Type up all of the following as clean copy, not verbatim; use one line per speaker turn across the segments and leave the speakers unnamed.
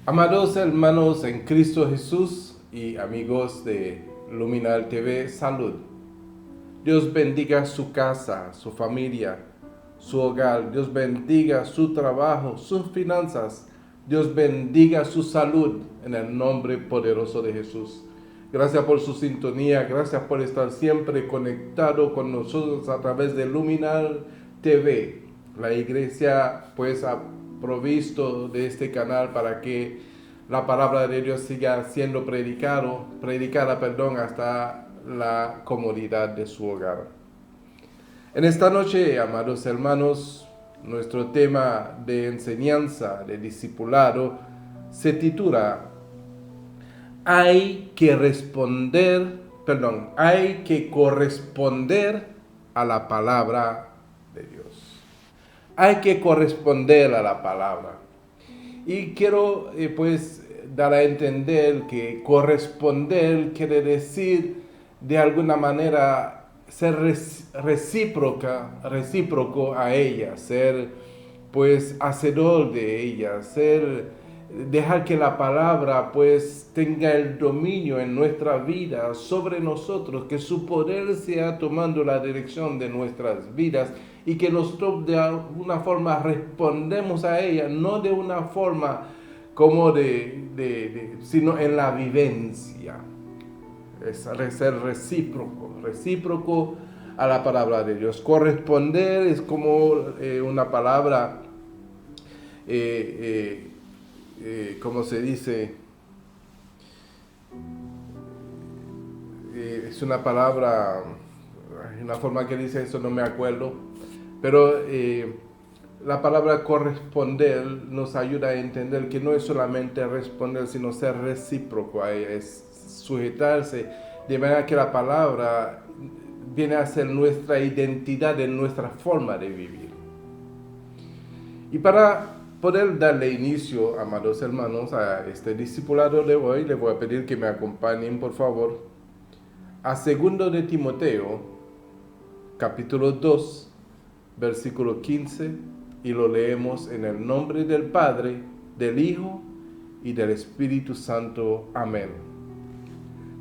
Amados hermanos en Cristo Jesús y amigos de Luminal TV, salud. Dios bendiga su casa, su familia, su hogar. Dios bendiga su trabajo, sus finanzas. Dios bendiga su salud en el nombre poderoso de Jesús. Gracias por su sintonía, gracias por estar siempre conectado con nosotros a través de Luminal TV. La iglesia pues ha provisto de este canal para que la palabra de Dios siga siendo predicada, hasta la comodidad de su hogar. En esta noche, amados hermanos, nuestro tema de enseñanza, de discipulado, se titula Hay que corresponder a la palabra de Dios. Hay que corresponder a la palabra. Y quiero dar a entender que corresponder quiere decir de alguna manera ser recíproco a ella, ser hacedor de ella, dejar que la palabra tenga el dominio en nuestra vida sobre nosotros, que su poder sea tomando la dirección de nuestras vidas y que nosotros de alguna forma respondemos a ella, no de una forma como sino en la vivencia. Es ser recíproco a la palabra de Dios. Corresponder es como una palabra, ¿cómo se dice? Es una palabra, una forma que dice eso, no me acuerdo, pero la palabra corresponder nos ayuda a entender que no es solamente responder, sino ser recíproco a ella, es sujetarse, de manera que la palabra viene a ser nuestra identidad, en nuestra forma de vivir. Y para poder darle inicio, amados hermanos, a este discipulado de hoy, les voy a pedir que me acompañen, por favor, a 2 de Timoteo, capítulo 2, versículo 15, y lo leemos en el nombre del Padre, del Hijo y del Espíritu Santo. Amén.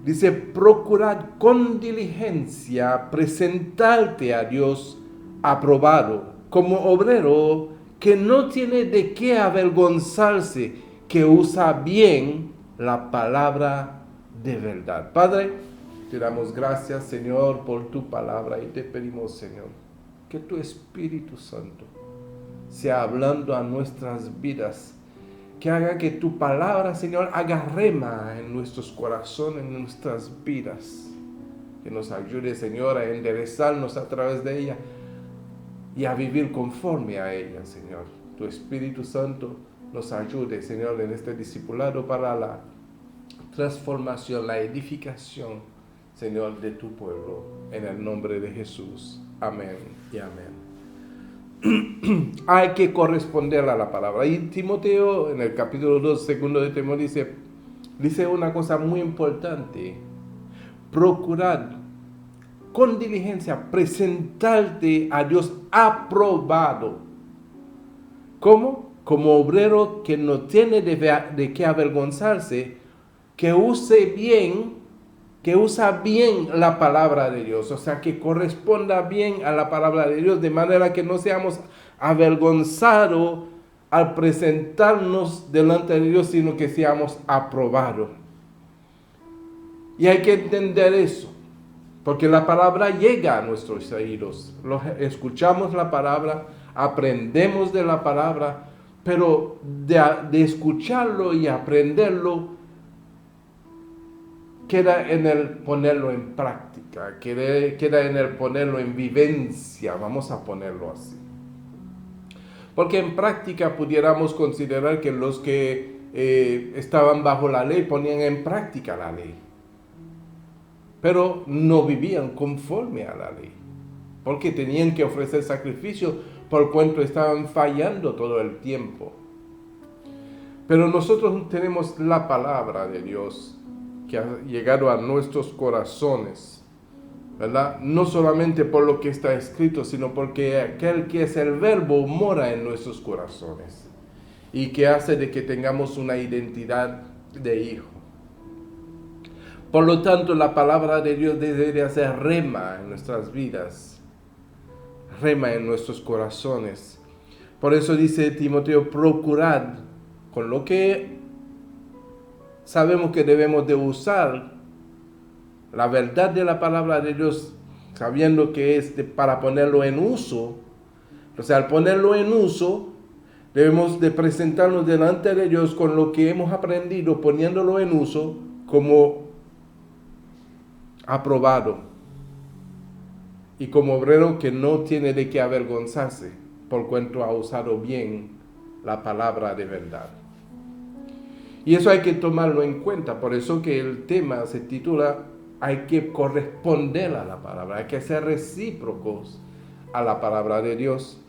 Dice: procurad con diligencia presentarte a Dios aprobado, como obrero que no tiene de qué avergonzarse, que usa bien la palabra de verdad. Padre, te damos gracias, Señor, por tu palabra, y te pedimos, Señor, que tu Espíritu Santo sea hablando a nuestras vidas, que haga que tu palabra, Señor, haga rema en nuestros corazones, en nuestras vidas, que nos ayude, Señor, a enderezarnos a través de ella y a vivir conforme a ella, Señor. Tu Espíritu Santo nos ayude, Señor, en este discipulado para la transformación, la edificación, Señor, de tu pueblo, en el nombre de Jesús. Amén y amén. Hay que corresponder a la palabra. Y Timoteo, en el capítulo 2, 2 de Timoteo, dice una cosa muy importante: procurad con diligencia presentarte a Dios aprobado. ¿Cómo? Como obrero que no tiene de qué avergonzarse, que usa bien la palabra de Dios, o sea, que corresponda bien a la palabra de Dios, de manera que no seamos avergonzados al presentarnos delante de Dios, sino que seamos aprobados. Y hay que entender eso. Porque la palabra llega a nuestros oídos. Escuchamos la palabra, aprendemos de la palabra, pero de escucharlo y aprenderlo queda en el ponerlo en práctica, queda en el ponerlo en vivencia, vamos a ponerlo así. Porque en práctica pudiéramos considerar que los que estaban bajo la ley ponían en práctica la ley, pero no vivían conforme a la ley, porque tenían que ofrecer sacrificio por cuanto estaban fallando todo el tiempo. Pero nosotros tenemos la palabra de Dios que ha llegado a nuestros corazones, ¿verdad? No solamente por lo que está escrito, sino porque aquel que es el verbo mora en nuestros corazones y que hace de que tengamos una identidad de hijo. Por lo tanto, la palabra de Dios debe de hacer rema en nuestras vidas, rema en nuestros corazones. Por eso dice Timoteo, procurad con lo que sabemos que debemos de usar la verdad de la palabra de Dios, sabiendo que es para ponerlo en uso. O sea, al ponerlo en uso, debemos de presentarnos delante de Dios con lo que hemos aprendido, poniéndolo en uso como aprobado y como obrero que no tiene de qué avergonzarse por cuanto ha usado bien la palabra de verdad. Y eso hay que tomarlo en cuenta, por eso que el tema se titula hay que corresponder a la palabra, hay que ser recíprocos a la palabra de Dios.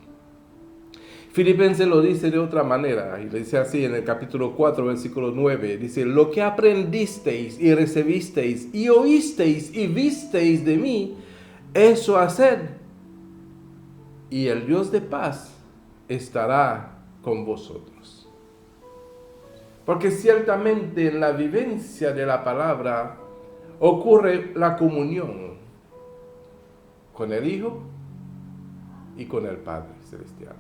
Filipenses lo dice de otra manera, y le dice así en el capítulo 4, versículo 9, dice, lo que aprendisteis y recibisteis y oísteis y visteis de mí, eso haced, y el Dios de paz estará con vosotros. Porque ciertamente en la vivencia de la palabra ocurre la comunión con el Hijo y con el Padre Celestial.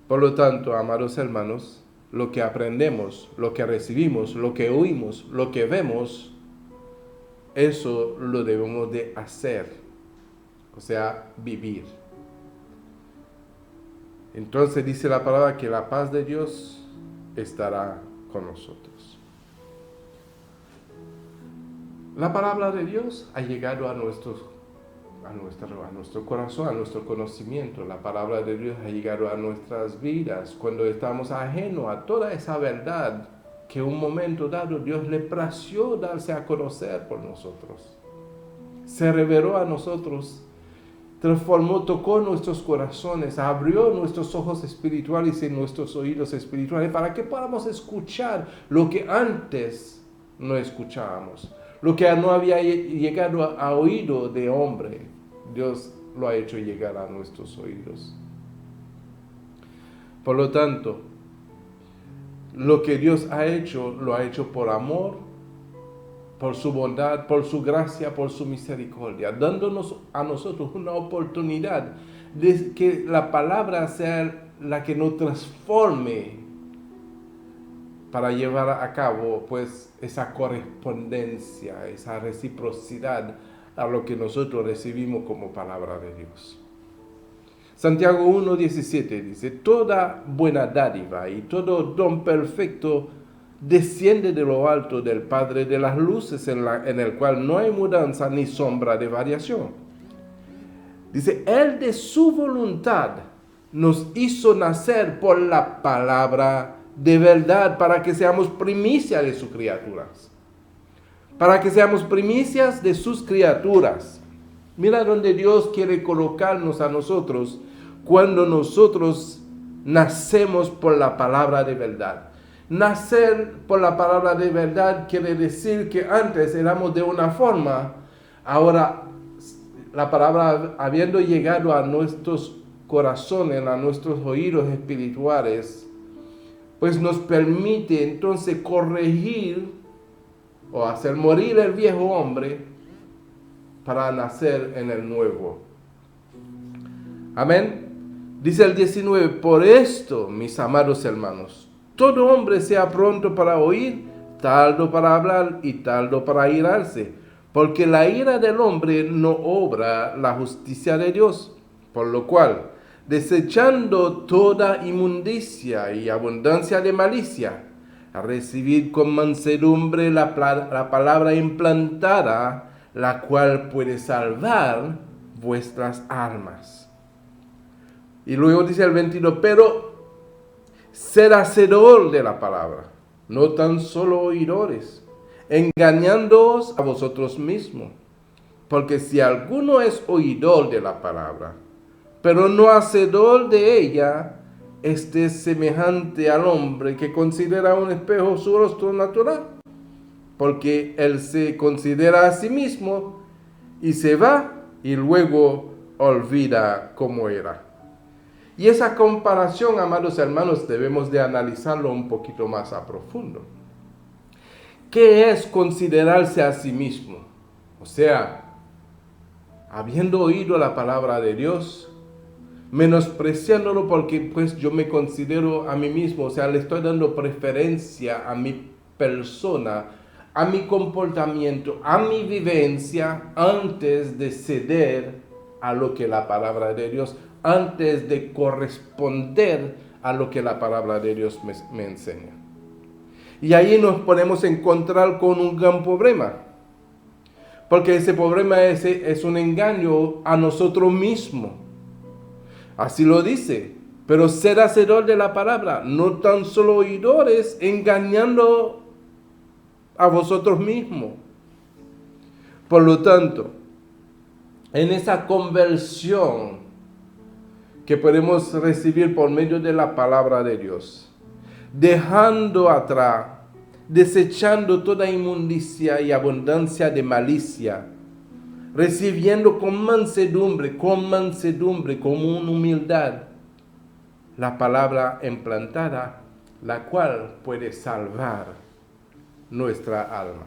Por lo tanto, amados hermanos, lo que aprendemos, lo que recibimos, lo que oímos, lo que vemos, eso lo debemos de hacer, o sea, vivir. Entonces dice la palabra que la paz de Dios estará con nosotros. La palabra de Dios ha llegado a nuestro corazón, a nuestro conocimiento. La palabra de Dios ha llegado a nuestras vidas cuando estamos ajenos a toda esa verdad que en un momento dado Dios le plació darse a conocer por nosotros. Se reveló a nosotros, transformó, tocó nuestros corazones, abrió nuestros ojos espirituales y nuestros oídos espirituales para que podamos escuchar lo que antes no escuchábamos, lo que no había llegado a oído de hombre. Dios lo ha hecho llegar a nuestros oídos. Por lo tanto, lo que Dios ha hecho, lo ha hecho por amor, por su bondad, por su gracia, por su misericordia, dándonos a nosotros una oportunidad de que la palabra sea la que nos transforme para llevar a cabo pues esa correspondencia, esa reciprocidad a lo que nosotros recibimos como palabra de Dios. Santiago 1:17 dice, toda buena dádiva y todo don perfecto desciende de lo alto del Padre de las luces, en el cual no hay mudanza ni sombra de variación. Dice, Él de su voluntad nos hizo nacer por la palabra de verdad para que seamos primicia de sus criaturas. Para que seamos primicias de sus criaturas. Mira donde Dios quiere colocarnos a nosotros cuando nosotros nacemos por la palabra de verdad. Nacer por la palabra de verdad quiere decir que antes éramos de una forma, ahora la palabra habiendo llegado a nuestros corazones, a nuestros oídos espirituales, pues nos permite entonces corregir o hacer morir el viejo hombre para nacer en el nuevo. Amén. Dice el 19, por esto, mis amados hermanos, todo hombre sea pronto para oír, tardo para hablar y tardo para airarse, porque la ira del hombre no obra la justicia de Dios, por lo cual, desechando toda inmundicia y abundancia de malicia, a recibir con mansedumbre la palabra implantada, la cual puede salvar vuestras almas. Y luego dice el 22, pero sed hacedor de la palabra, no tan solo oidores, engañándoos a vosotros mismos. Porque si alguno es oidor de la palabra, pero no hacedor de ella, este es semejante al hombre que considera un espejo su rostro natural, porque él se considera a sí mismo y se va y luego olvida cómo era. Y esa comparación, amados hermanos, debemos de analizarlo un poquito más a profundo. ¿Qué es considerarse a sí mismo? O sea, habiendo oído la palabra de Dios, menospreciándolo porque pues yo me considero a mí mismo, o sea, le estoy dando preferencia a mi persona, a mi comportamiento, a mi vivencia, antes de ceder a lo que la palabra de Dios, antes de corresponder a lo que la palabra de Dios me enseña. Y ahí nos podemos encontrar con un gran problema, porque ese problema es un engaño a nosotros mismos. Así lo dice, pero sed hacedor de la palabra, no tan solo oidores, engañando a vosotros mismos. Por lo tanto, en esa conversión que podemos recibir por medio de la palabra de Dios, dejando atrás, desechando toda inmundicia y abundancia de malicia, recibiendo con mansedumbre, con una humildad, la palabra implantada, la cual puede salvar nuestra alma.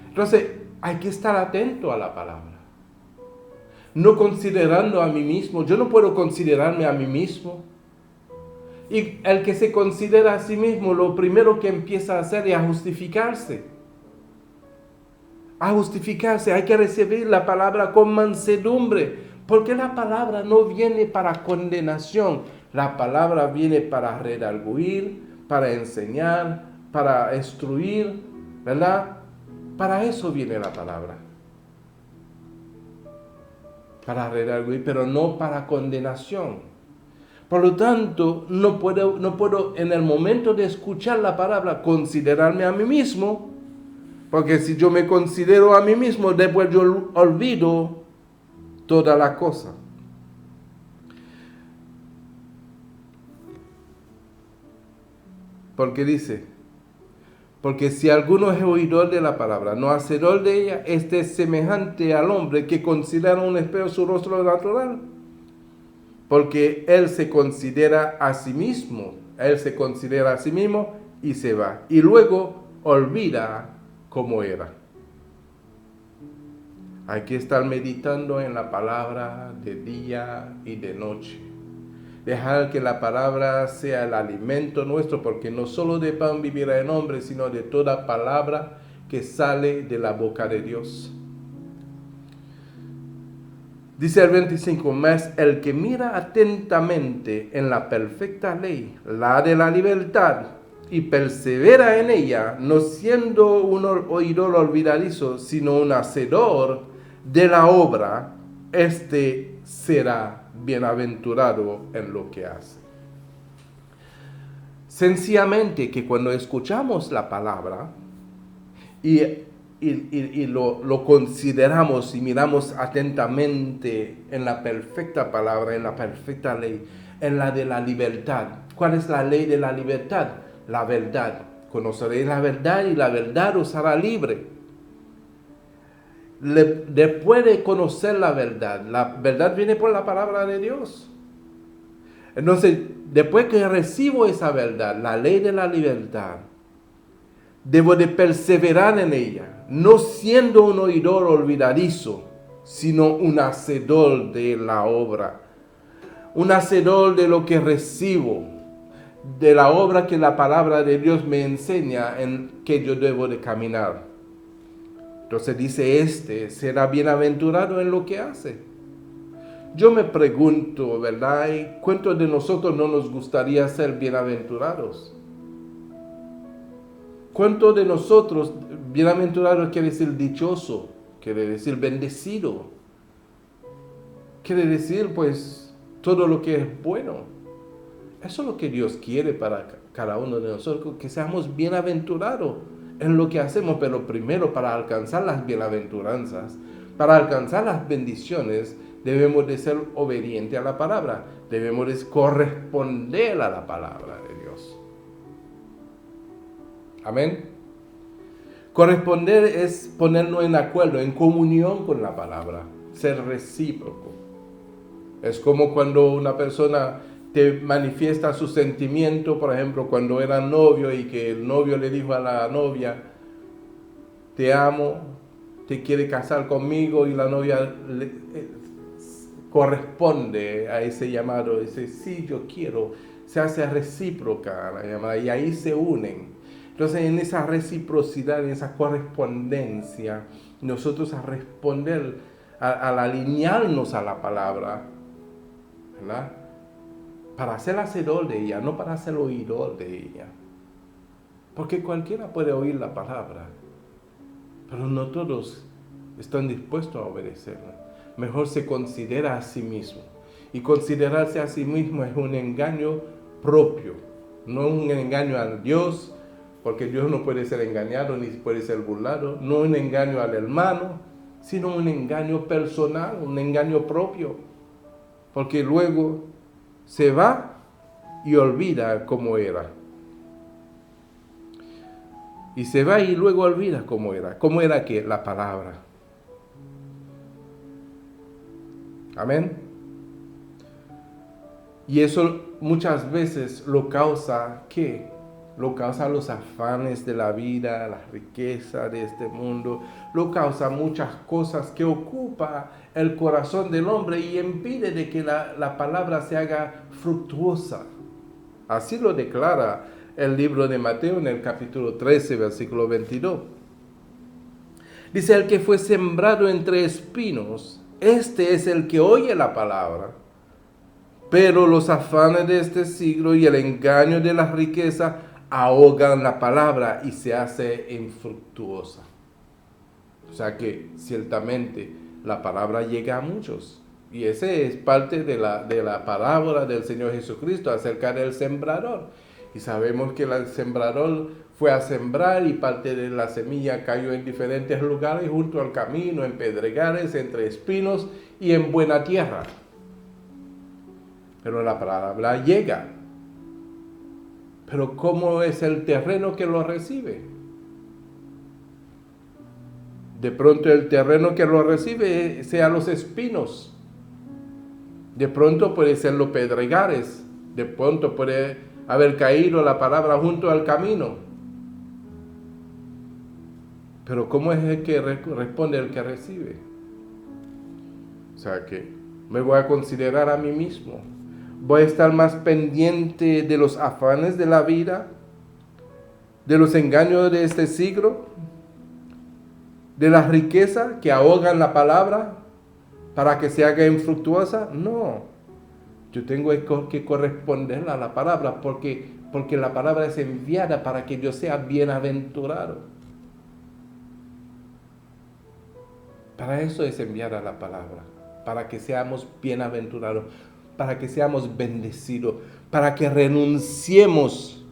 Entonces, hay que estar atento a la palabra. No considerando a mí mismo, yo no puedo considerarme a mí mismo. Y el que se considera a sí mismo, lo primero que empieza a hacer es a justificarse. Hay que recibir la palabra con mansedumbre, porque la palabra no viene para condenación, la palabra viene para redarguir, para enseñar, para instruir, ¿verdad? Para eso viene la palabra, para redarguir, pero no para condenación. Por lo tanto, no puedo en el momento de escuchar la palabra considerarme a mí mismo, porque si yo me considero a mí mismo, después yo olvido toda la cosa. Porque dice, porque si alguno es oidor de la palabra, no hacedor de ella, este es semejante al hombre que considera un espejo su rostro natural. Porque él se considera a sí mismo y se va. Y luego olvida cómo era. Hay que estar meditando en la palabra de día y de noche. Dejar que la palabra sea el alimento nuestro, porque no solo de pan vivirá el hombre, sino de toda palabra que sale de la boca de Dios. Dice el 25, mas el que mira atentamente en la perfecta ley, la de la libertad, y persevera en ella, no siendo un oidor olvidadizo, sino un hacedor de la obra, este será bienaventurado en lo que hace. Sencillamente que cuando escuchamos la palabra y lo consideramos y miramos atentamente en la perfecta palabra, en la perfecta ley, en la de la libertad. ¿Cuál es la ley de la libertad? La verdad. Conoceréis la verdad y la verdad os hará libre. Después de conocer la verdad viene por la palabra de Dios. Entonces, después que recibo esa verdad, la ley de la libertad, debo de perseverar en ella, no siendo un oidor olvidadizo, sino un hacedor de la obra, un hacedor de lo que recibo, de la obra que la palabra de Dios me enseña en que yo debo de caminar. Entonces dice, este será bienaventurado en lo que hace. Yo me pregunto, ¿verdad? ¿Cuántos de nosotros no nos gustaría ser bienaventurados? ¿Cuántos de nosotros, bienaventurado quiere decir dichoso, quiere decir bendecido? Quiere decir, pues, todo lo que es bueno. Eso es lo que Dios quiere para cada uno de nosotros, que seamos bienaventurados en lo que hacemos, pero primero para alcanzar las bienaventuranzas, para alcanzar las bendiciones, debemos de ser obedientes a la palabra, debemos de corresponder a la palabra de Dios. Amén. Corresponder es ponernos en acuerdo, en comunión con la palabra, ser recíproco. Es como cuando una persona te manifiesta su sentimiento, por ejemplo, cuando era novio y que el novio le dijo a la novia, te amo, te quiere casar conmigo, y la novia corresponde a ese llamado, dice, sí, yo quiero, se hace recíproca la llamada y ahí se unen. Entonces, en esa reciprocidad, en esa correspondencia, nosotros a responder, al alinearnos a la palabra, ¿verdad? Para ser hacedor de ella, no para ser oidor de ella. Porque cualquiera puede oír la palabra, pero no todos están dispuestos a obedecerla. Mejor se considera a sí mismo. Y considerarse a sí mismo es un engaño propio, no un engaño a Dios, porque Dios no puede ser engañado ni puede ser burlado, no un engaño al hermano, sino un engaño personal, un engaño propio, porque luego se va y olvida cómo era. Y se va y luego olvida cómo era. ¿Cómo era que la palabra? Amén. Y eso muchas veces lo causa, ¿qué? Lo causa los afanes de la vida, la riqueza de este mundo. Lo causa muchas cosas que ocupa el corazón del hombre y impide de que la palabra se haga fructuosa. Así lo declara el libro de Mateo en el capítulo 13, versículo 22. Dice, el que fue sembrado entre espinos, este es el que oye la palabra, pero los afanes de este siglo y el engaño de la riqueza ahogan la palabra y se hace infructuosa. O sea que ciertamente la palabra llega a muchos. Y ese es parte de la parábola del Señor Jesucristo acerca del sembrador. Y sabemos que el sembrador fue a sembrar y parte de la semilla cayó en diferentes lugares, junto al camino, en pedregales, entre espinos y en buena tierra. Pero la palabra llega. Pero ¿cómo es el terreno que lo recibe? De pronto el terreno que lo recibe sea los espinos. De pronto puede ser los pedregales. De pronto puede haber caído la palabra junto al camino. Pero ¿cómo es el que responde el que recibe? O sea que me voy a considerar a mí mismo. Voy a estar más pendiente de los afanes de la vida, de los engaños de este siglo, de la riqueza que ahogan la palabra para que se haga infructuosa. No, yo tengo que corresponder a la palabra porque la palabra es enviada para que yo sea bienaventurado. Para eso es enviada la palabra, para que seamos bienaventurados, para que seamos bendecidos, para que renunciemos,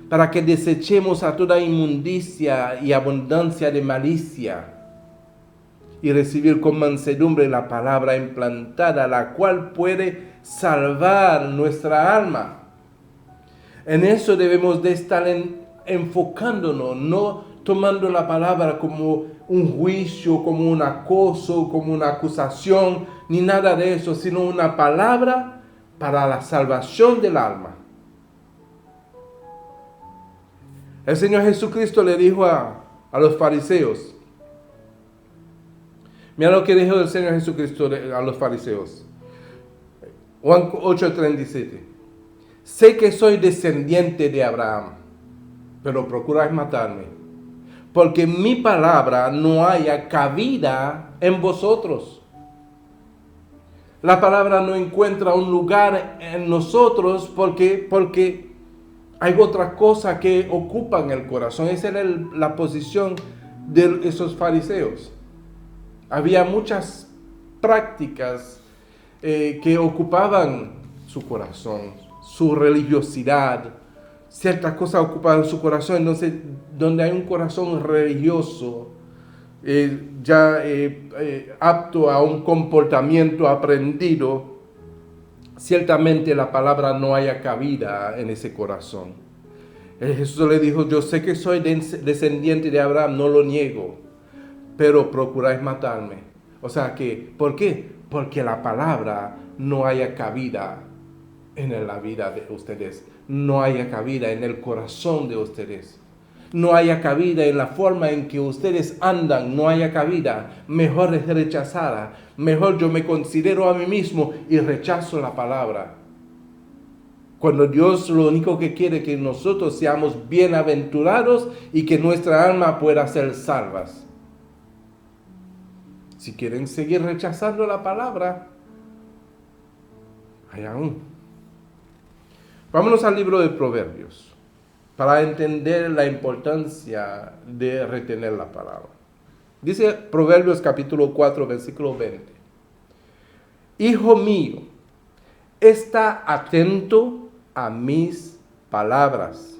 para que desechemos a toda inmundicia y abundancia de malicia y recibir con mansedumbre la palabra implantada, la cual puede salvar nuestra alma. En eso debemos de estar enfocándonos, no tomando la palabra como un juicio, como un acoso, como una acusación, ni nada de eso, sino una palabra para la salvación del alma. El Señor Jesucristo le dijo a los fariseos, mira lo que dijo el Señor Jesucristo a los fariseos. Juan 8:37. Sé que soy descendiente de Abraham, pero procuráis matarme, porque mi palabra no haya cabida en vosotros. La palabra no encuentra un lugar en nosotros porque hay otra cosa que ocupan el corazón. Esa era la posición de esos fariseos. Había muchas prácticas que ocupaban su corazón, su religiosidad. Ciertas cosas ocupaban su corazón. Entonces, donde hay un corazón religioso, apto a un comportamiento aprendido, ciertamente la palabra no haya cabida en ese corazón. Jesús le dijo, yo sé que soy descendiente de Abraham, no lo niego, pero procuráis matarme. O sea que, ¿por qué? Porque la palabra no haya cabida en la vida de ustedes, no haya cabida en el corazón de ustedes, no haya cabida en la forma en que ustedes andan, no haya cabida. Mejor es rechazada, mejor yo me considero a mí mismo y rechazo la palabra. Cuando Dios lo único que quiere es que nosotros seamos bienaventurados y que nuestra alma pueda ser salvas. Si quieren seguir rechazando la palabra, allá aún. Vámonos al libro de Proverbios para entender la importancia de retener la palabra. Dice Proverbios capítulo 4, versículo 20. Hijo mío, está atento a mis palabras.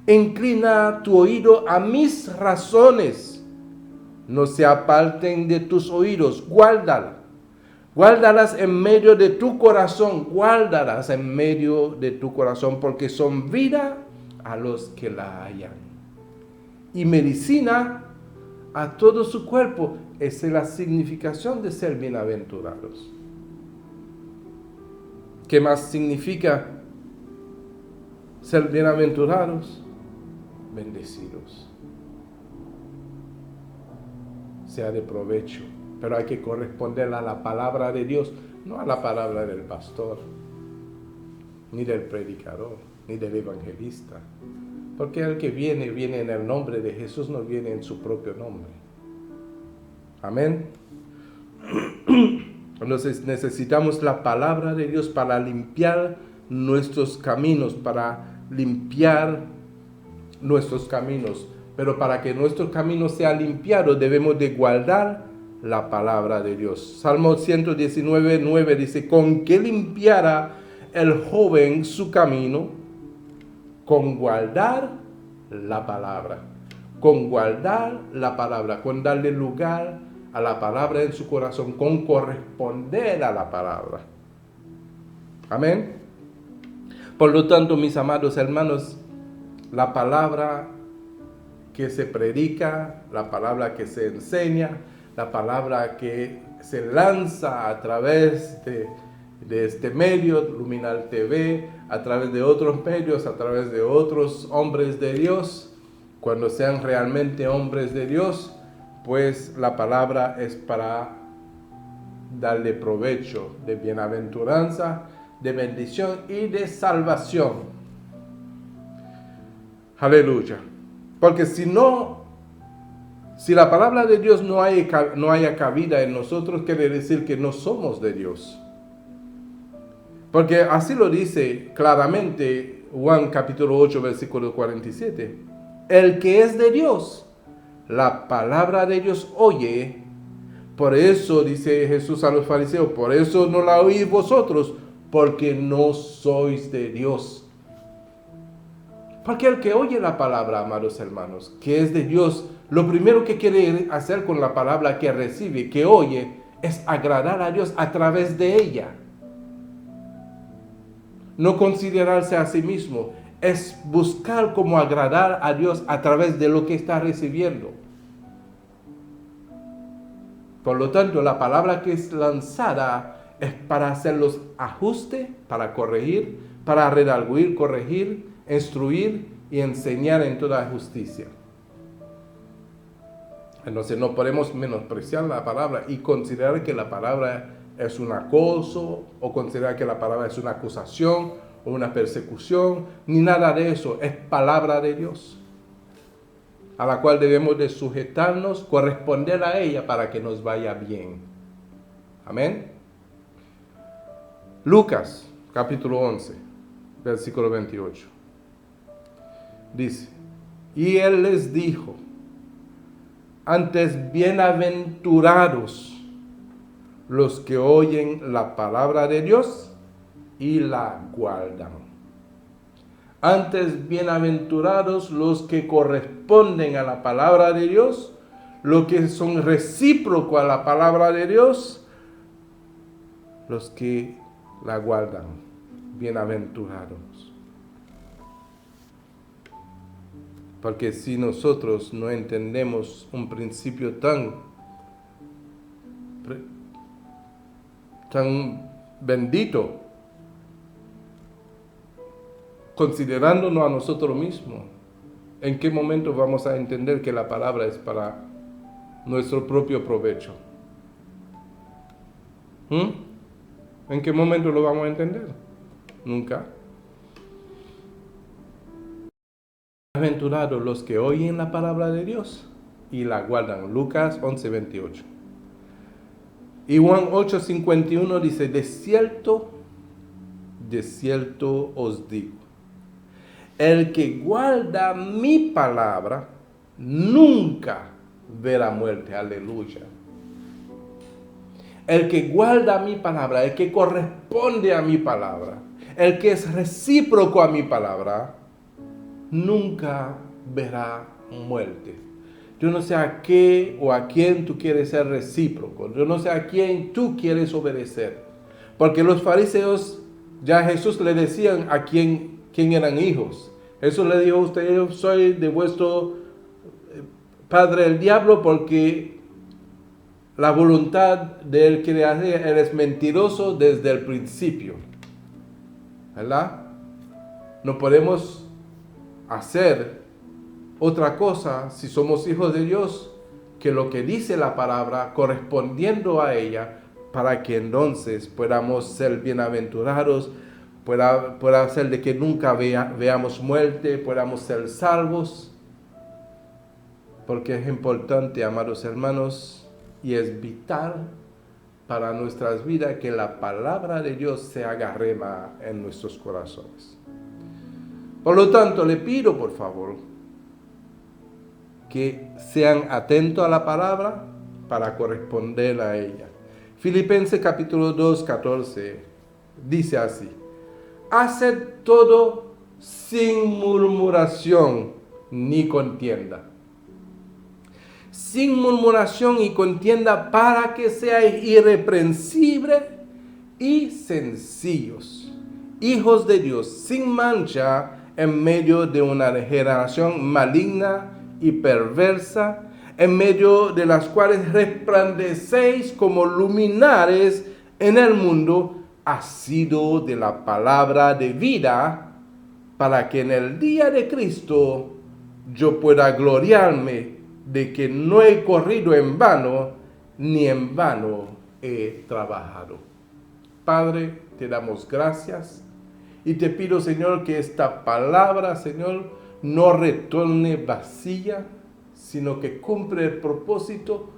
Inclina tu oído a mis razones. No se aparten de tus oídos, guárdalas. Guárdalas en medio de tu corazón, guárdalas en medio de tu corazón, porque son vida a los que la hallan y medicina a todo su cuerpo. Esa es la significación de ser bienaventurados. ¿Qué más significa ser bienaventurados? Bendecidos. Sea de provecho. Pero hay que corresponder a la palabra de Dios, no a la palabra del pastor, ni del predicador, ni del evangelista. Porque el que viene en el nombre de Jesús, no viene en su propio nombre. Amén. Entonces necesitamos la palabra de Dios para limpiar nuestros caminos, Pero para que nuestros caminos sean limpiados, debemos de guardar la palabra de Dios. Salmo 119, 9 dice, ¿con qué limpiará el joven su camino? Con guardar la palabra. Con guardar la palabra, con darle lugar a la palabra en su corazón, con corresponder a la palabra. Amén. Por lo tanto, mis amados hermanos, la palabra que se predica, la palabra que se enseña, la palabra que se lanza a través de este medio, Luminal TV, a través de otros medios, a través de otros hombres de Dios, cuando sean realmente hombres de Dios, pues la palabra es para darle provecho de bienaventuranza, de bendición y de salvación. Aleluya. Porque si la palabra de Dios no haya cabida en nosotros, quiere decir que no somos de Dios. Porque así lo dice claramente Juan capítulo 8, versículo 47. El que es de Dios, la palabra de Dios oye. Por eso dice Jesús a los fariseos, por eso no la oís vosotros, porque no sois de Dios. Porque el que oye la palabra, amados hermanos, que es de Dios, lo primero que quiere hacer con la palabra que recibe, que oye, es agradar a Dios a través de ella. No considerarse a sí mismo, es buscar cómo agradar a Dios a través de lo que está recibiendo. Por lo tanto, la palabra que es lanzada es para hacer los ajustes, para corregir, para redarguir, corregir, instruir y enseñar en toda justicia. Entonces no podemos menospreciar la palabra y considerar que la palabra es un acoso o considerar que la palabra es una acusación o una persecución, ni nada de eso, es palabra de Dios. a la cual debemos de sujetarnos, corresponder a ella para que nos vaya bien. Amén. Lucas, capítulo 11, versículo 28. Dice, y él les dijo, antes bienaventurados los que oyen la palabra de Dios y la guardan. Antes bienaventurados los que corresponden a la palabra de Dios, los que son recíprocos a la palabra de Dios, los que la guardan. Bienaventurados. Porque si nosotros no entendemos un principio tan bendito, considerándonos a nosotros mismos, ¿en qué momento vamos a entender que la palabra es para nuestro propio provecho? ¿En qué momento lo vamos a entender? Nunca. Bienaventurados los que oyen la palabra de Dios y la guardan. Lucas 11:28. Y Juan 8:51 dice, de cierto os digo, el que guarda mi palabra nunca verá muerte. Aleluya. El que guarda mi palabra, el que corresponde a mi palabra, el que es recíproco a mi palabra, nunca verá muerte. Yo no sé a qué o a quién tú quieres ser recíproco. Yo no sé a quién tú quieres obedecer. Porque los fariseos, ya Jesús le decían a quién eran hijos. Jesús le dijo a usted, yo soy de vuestro padre el diablo, porque la voluntad del que eres mentiroso desde el principio. ¿Verdad? No podemos hacer otra cosa si somos hijos de Dios que lo que dice la palabra, correspondiendo a ella, para que entonces podamos ser bienaventurados, pueda hacer de que nunca veamos muerte, podamos ser salvos. Porque es importante, amados hermanos, y es vital para nuestras vidas que la palabra de Dios se haga rema en nuestros corazones. Por lo tanto, le pido, por favor, que sean atentos a la palabra para corresponder a ella. Filipenses capítulo 2, 14 dice así: haced todo sin murmuración ni contienda. Sin murmuración y contienda, para que seáis irreprensibles y sencillos, hijos de Dios, sin mancha, en medio de una generación maligna y perversa, en medio de las cuales resplandecéis como luminares en el mundo, asido de la palabra de vida, para que en el día de Cristo yo pueda gloriarme de que no he corrido en vano, ni en vano he trabajado. Padre, te damos gracias y te pido, Señor, que esta palabra, Señor, no retorne vacía, sino que cumple el propósito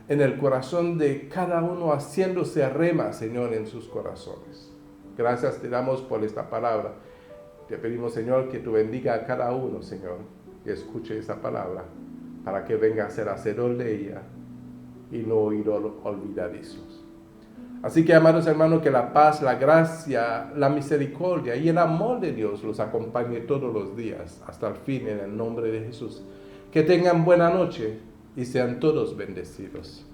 en el corazón de cada uno, haciéndose rema, Señor, en sus corazones. Gracias te damos por esta palabra. Te pedimos, Señor, que tú bendiga a cada uno, Señor, que escuche esa palabra, para que venga a ser hacedor de ella y no oidor olvidadizos. Así que, amados hermanos, que la paz, la gracia, la misericordia y el amor de Dios los acompañe todos los días hasta el fin, en el nombre de Jesús. Que tengan buena noche y sean todos bendecidos.